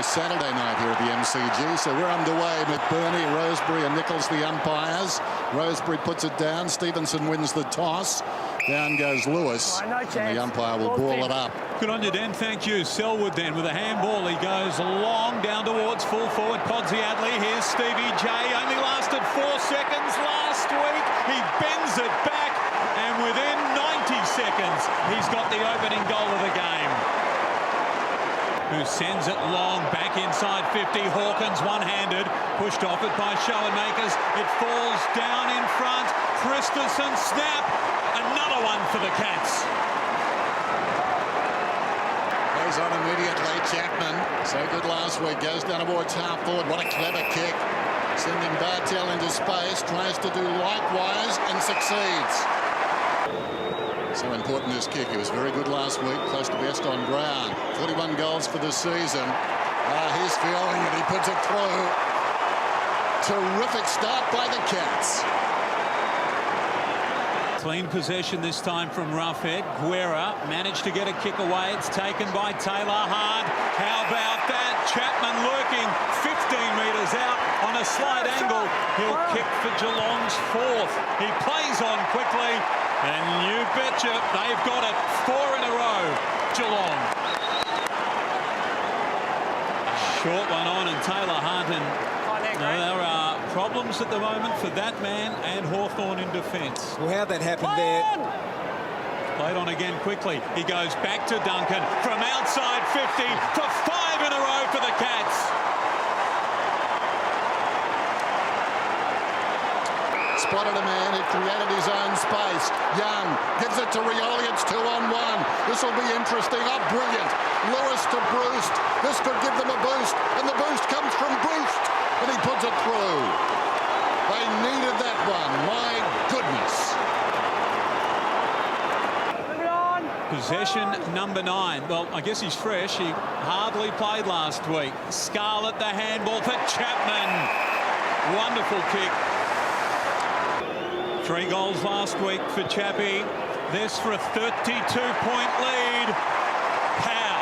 Saturday night here at the MCG. So we're underway. McBurney, Rosebery and Nichols the umpires. Rosebery puts it down. Stevenson wins the toss. Down goes Lewis. And the umpire will ball it up. Good on you, Dan. Thank you. Selwood then with a handball. He goes long down towards full forward. Podsiadly. Here's Stevie J. Only lasted 4 seconds last week. He bends it back. And within 90 seconds, he's got the opening goal of the game. Who sends it long back inside 50. Hawkins one-handed, pushed off it by Schoenmakers. It falls down in front. Christensen snap. Another one for the Cats. Goes on immediately. Chapman, so good last week, goes down towards half forward. What a clever kick. Sending Bartel into space, tries to do likewise and succeeds. So important this kick. He was very good last week, close to best on ground. 41 goals for the season. He's feeling it. He puts it through. Terrific start by the Cats. Clean possession this time from Roughhead. Guerra managed to get a kick away. It's taken by Taylor Hard. How about that? Chapman lurking 15 metres out on a slight angle. He'll kick for Geelong's fourth. He plays on quickly. And you betcha they've got it 4 in a row, Geelong. Short one on and Taylor Harton. There are problems at the moment for that man and Hawthorn in defence. Well, how'd that happen there? Played on again quickly. He goes back to Duncan from outside 50 for 5 in a row for the Cats. Spotted a man, he created his own space. Young gives it to Rioli, it's 2-on-1. This will be interesting. Oh, brilliant. Lewis to Bruce. This could give them a boost, and the boost comes from Bruce, and he puts it through. They needed that one, my goodness. Possession number 9. Well, I guess he's fresh. He hardly played last week. Scarlett the handball for Chapman. Wonderful kick. 3 goals last week for Chappie. This for a 32-point lead. Pow.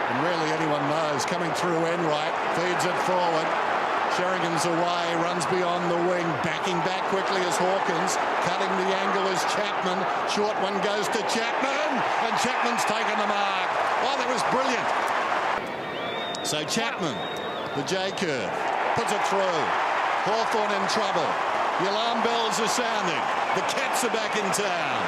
And really anyone knows. Coming through Enright, feeds it forward. Sheringan's away, runs beyond the wing. Backing back quickly is Hawkins. Cutting the angle is Chapman. Short one goes to Chapman. And Chapman's taken the mark. Oh, that was brilliant. So Chapman, the J-curve, puts it through. Hawthorn in trouble. The alarm bells are sounding. The Cats are back in town.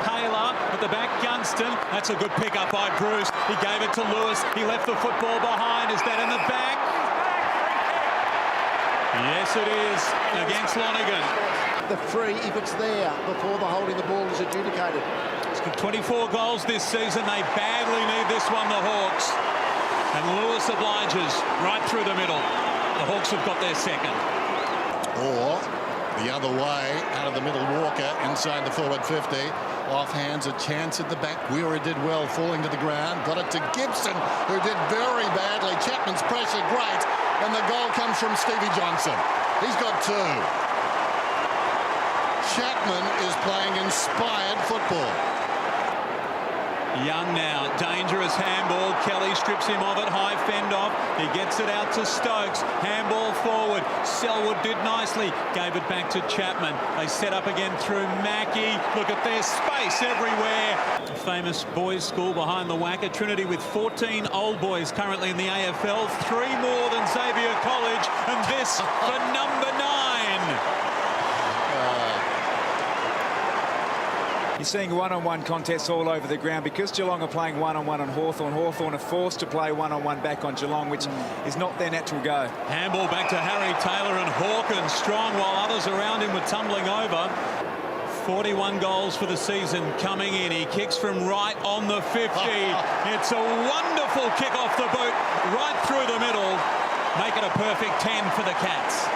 Taylor at the back, Gunston. That's a good pick-up by Bruce. He gave it to Lewis. He left the football behind. Is that in the back? Yes, it is. Against Lonergan. The free, if it's there, before the holding the ball is adjudicated. He's got 24 goals this season. They badly need this one, the Hawks. And Lewis obliges right through the middle. The Hawks have got their second. Or the other way, out of the middle, Walker inside the forward 50. Offhands, a chance at the back. Guerra did well, falling to the ground. Got it to Gibson, who did very badly. Chapman's pressure, great. And the goal comes from Stevie Johnson. He's got 2. Chapman is playing inspired football. Young now, dangerous handball. Kelly strips him of it, high fend off. He gets it out to Stokes. Handball forward. Selwood did nicely. Gave it back to Chapman. They set up again through Mackey. Look at their space everywhere. A famous boys' school behind the Wacker. Trinity with 14 old boys currently in the AFL. 3 more than Xavier College. And this for number 9. You're seeing one-on-one contests all over the ground because Geelong are playing one-on-one on Hawthorn. Hawthorn are forced to play one-on-one back on Geelong, which is not their natural go. Handball back to Harry Taylor and Hawkins strong while others around him were tumbling over. 41 goals for the season coming in. He kicks from right on the 50. It's a wonderful kick off the boot right through the middle. Make it a perfect 10 for the Cats.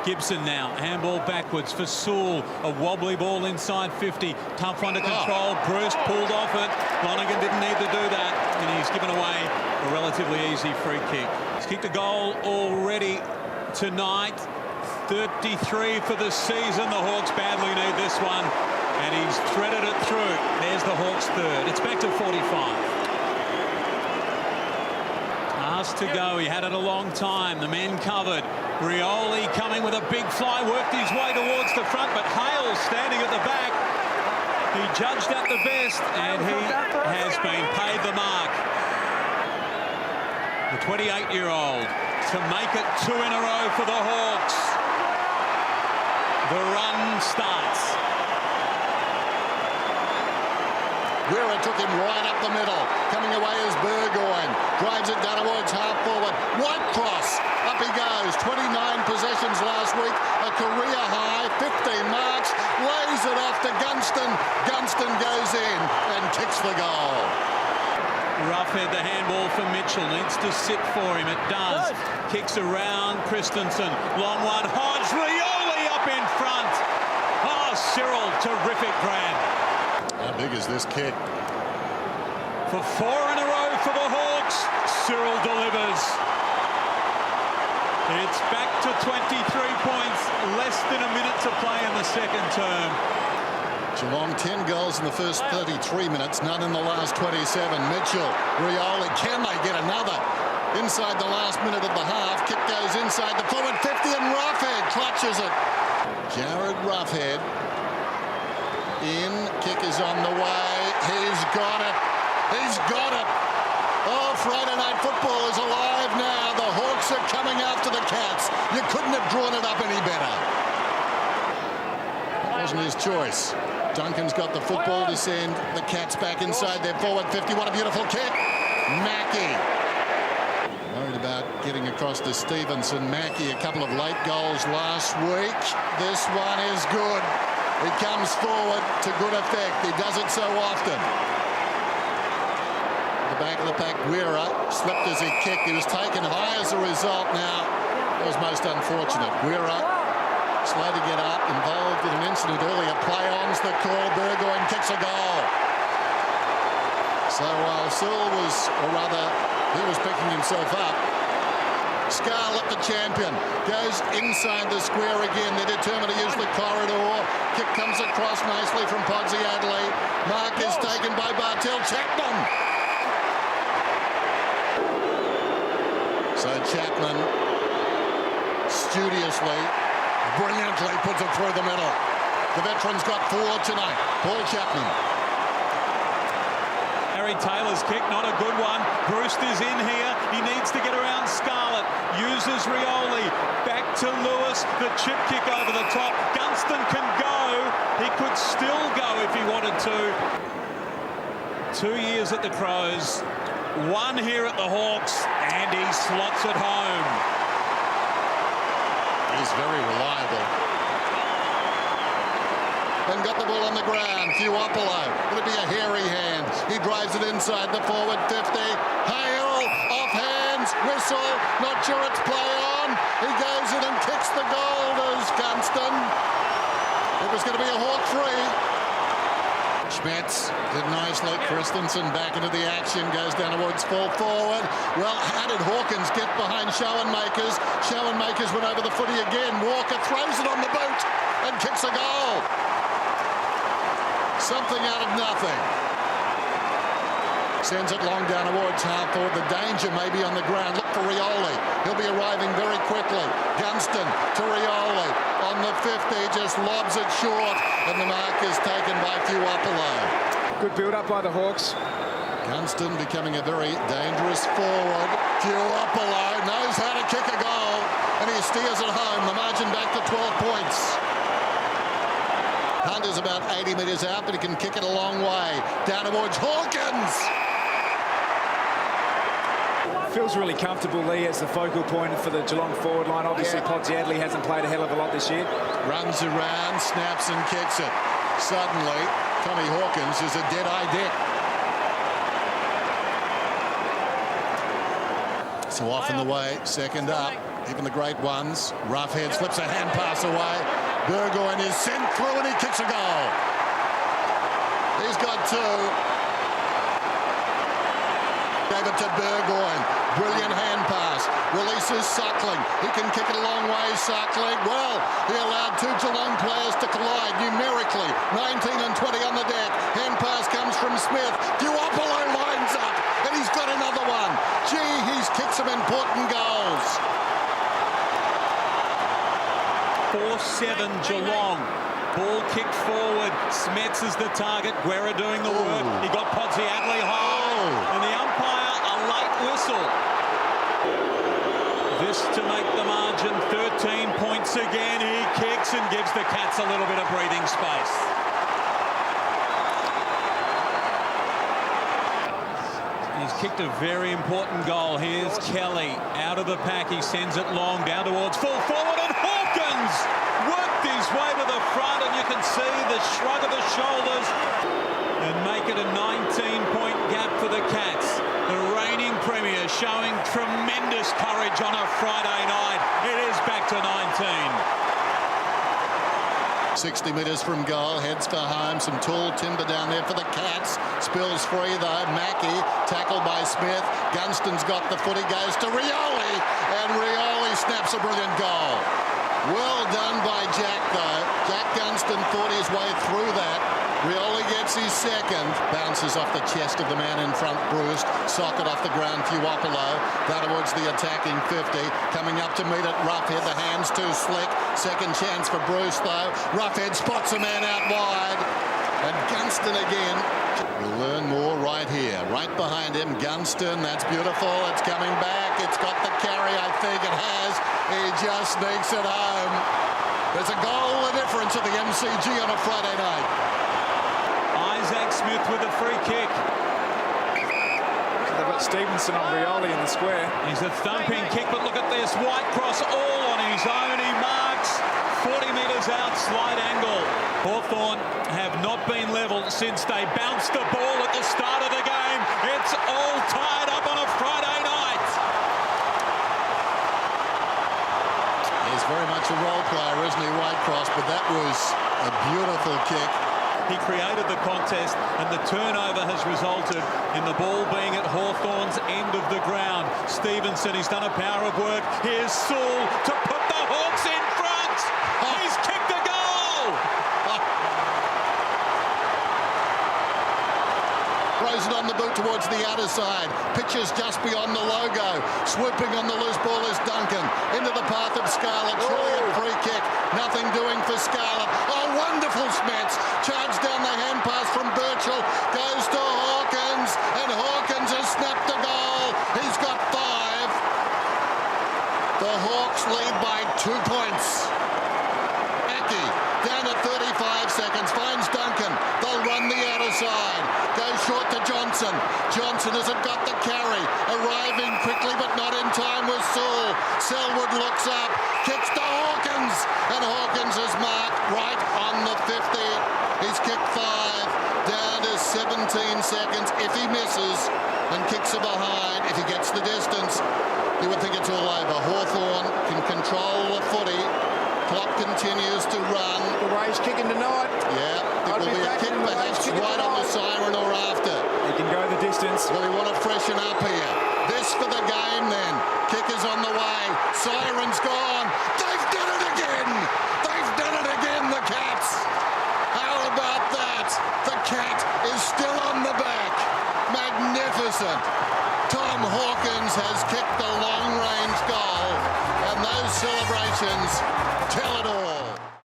Gibson now, handball backwards for Sewell. A wobbly ball inside 50. Tough one to control. Bruce pulled off it. Lonergan didn't need to do that. And he's given away a relatively easy free kick. He's kicked a goal already tonight. 33 for the season. The Hawks badly need this one. And he's threaded it through. third. It's back to 45. Asked to go. He had it a long time. The men covered. Rioli coming with a big fly, worked his way towards the front, but Hale standing at the back. He judged at the best, and he has been paid the mark. The 28-year-old to make it 2 in a row for the Hawks. The run starts. Guerra took him right up the middle. Coming away is Burgoyne. Drives it down towards half forward. White cross. Up he goes. 29 possessions last week. A career high. 15 marks. Lays it off to Gunston. Gunston goes in and kicks the goal. Roughhead, the handball for Mitchell. Needs to sit for him. It does. Kicks around Christensen. Long one. Hodge. Rioli up in front. Oh, Cyril. Terrific grab. How big is this kick? For 4 in a row for the Hawks, Cyril delivers. It's back to 23 points, less than a minute to play in the second term. Geelong 10 goals in the first 33 minutes, none in the last 27. Mitchell, Rioli, can they get another? Inside the last minute of the half, kick goes inside the forward 50 and Roughhead clutches it. Jared Roughhead. In, kick is on the way, he's got it, he's got it. Oh, Friday Night Football is alive now. The Hawks are coming after the Cats. You couldn't have drawn it up any better. That wasn't his choice. Duncan's got the football to send the Cats back inside their forward 50. What a beautiful kick. Mackey. Worried about getting across to Stevenson. Mackey, a couple of late goals last week. This one is good. He comes forward to good effect. He does it so often. The back of the pack, Guerra slipped as he kicked. He was taken high as a result. Now, that was most unfortunate. Guerra, slow to get up, involved with an incident earlier. Play-on's the call. Burgoyne kicks a goal. So while Cyril was, or rather, he was picking himself up, Scarlett, the champion, goes inside the square again. They're determined to use the corridor. Kick comes across nicely from Podsy Adley. Mark is taken by Bartel Chapman. So Chapman studiously, brilliantly puts it through the middle. The veteran's got 4 tonight. Paul Chapman. Harry Taylor's kick, not a good one. Brewster's in here. He needs to get around Scarlett. Uses Rioli. Back to Lewis. The chip kick over the top. Gunston can go. He could still go if he wanted to. 2 years at the Crows. 1 here at the Hawks. And he slots it home. He's very reliable. And got the ball on the ground. Fuopolo. It'll be a hairy hand. He drives it inside the forward 50. Hale, off hands, whistle. Not sure it's play on. He goes in and kicks the goal. There's Gunston. It was going to be a Hawk free. Schmetz did nicely. Christensen back into the action. Goes down towards full forward. Well, how did Hawkins get behind Schoenmakers? Schoenmakers went over the footy again. Walker throws it on the boot and kicks a goal. Something out of nothing. Sends it long down towards half forward. The danger may be on the ground. Look for Rioli. He'll be arriving very quickly. Gunston to Rioli. On the 50, just lobs it short. And the mark is taken by Fuopolo. Good build-up by the Hawks. Gunston becoming a very dangerous forward. Fuopolo knows how to kick a goal. And he steers it home. The margin back to 12 points. Hunt is about 80 metres out, but he can kick it a long way. Down towards Hawkins. Feels really comfortable, Lee, as the focal point for the Geelong forward line. Obviously, Podsy Adley hasn't played a hell of a lot this year. Runs around, snaps and kicks it. Suddenly, Tommy Hawkins is a dead-eye dick. So off in the way, second up. Even the great ones. Roughhead slips a hand pass away. Burgoyne is sent through and he kicks a goal. He's got 2. Gave it to Burgoyne. Brilliant hand pass. Releases Suckling. He can kick it a long way, Suckling. Well, he allowed 2 Geelong players to collide numerically. 19 and 20 on the deck. Hand pass comes from Smith. Duopolo lines up, and he's got another one. Gee, he's kicked some important goals. 4-7 Geelong. Ball kicked forward. Smets is the target. Guerra doing the work. He got Podsiadly high. And the umpire, a late whistle. This to make the margin 13 points again. He kicks and gives the Cats a little bit of breathing space. He's kicked a very important goal. Here's Kelly out of the pack. He sends it long down towards full forward, and Hawkins worked his way to the front, and you can see the shrug of the shoulders and make it a 19-point gap for the Cats. The reigning premier showing tremendous courage on a Friday night. It is back to 19. 60 metres from goal, heads for home. Some tall timber down there for the Cats. Spills free though. Mackie tackled by Smith. Gunston's got the foot. He goes to Rioli, and Rioli snaps a brilliant goal. Well done by Jack though. Jack Gunston fought his way through that. Rioli gets his second. Bounces off the chest of the man in front, Bruce. Socket off the ground, Fuopolo. Down towards the attacking 50. Coming up to meet it, Roughhead. The hand's too slick. Second chance for Bruce though. Roughhead spots a man out wide. And Gunston again. We'll learn more right here. Right behind him, Gunston. That's beautiful. It's coming back. It's got the carry, I think it has. He just sneaks it home. There's a goal, a difference at the MCG on a Friday night. Isaac Smith with a free kick. They've got Stevenson on Rioli in the square. He's a thumping kick, but look at this. Whitecross all on his own. He marks 40 metres out, slight angle. Hawthorn have not been level since they bounced the ball at the start of the game. It's all tied up on a Friday night. He's very much a role player, isn't he, Whitecross? But that was a beautiful kick. He created the contest, and the turnover has resulted in the ball being at Hawthorn's end of the ground. Stevenson, he's done a power of work. Here's Sewell to put the Hawks in front. He's kicked a goal. Throws it on the boot towards the outer side. Pitches just beyond the logo. Swooping on the loose ball is Duncan. Into the path of Scarlett. Surely a free kick. Nothing doing for Scarlett. Oh, wonderful Smets. Charged down the hand pass from Birchall. Goes to Hawkins. And Hawkins has snapped a goal. He's got 5. The Hawks lead by 2 points. Mackie down to 35 seconds. Finds Duncan. They'll run the outer side. Goes short to Johnson. Johnson hasn't got the carry. Arriving quickly but not in time with Sewell. Selwood looks up. Kicks to Hawkins. And Hawkins is marked right on the 50. He's kicked 5. Down to 17 seconds. If he misses and kicks it behind, if he gets the distance, you would think it's all over. Hawthorn can control the footy. Clock continues to run. The way he's kicking tonight. Yeah, it will be a kick perhaps right on the siren or after. He can go the distance. Will he want to freshen up here? This for the game then. Kick is on the way. Siren's gone. They've done it again. They've done it again, the Cats. How about that? The Cat is still on the back. Magnificent. Tom Hawkins has kicked the long-range goal, and those celebrations tell it all.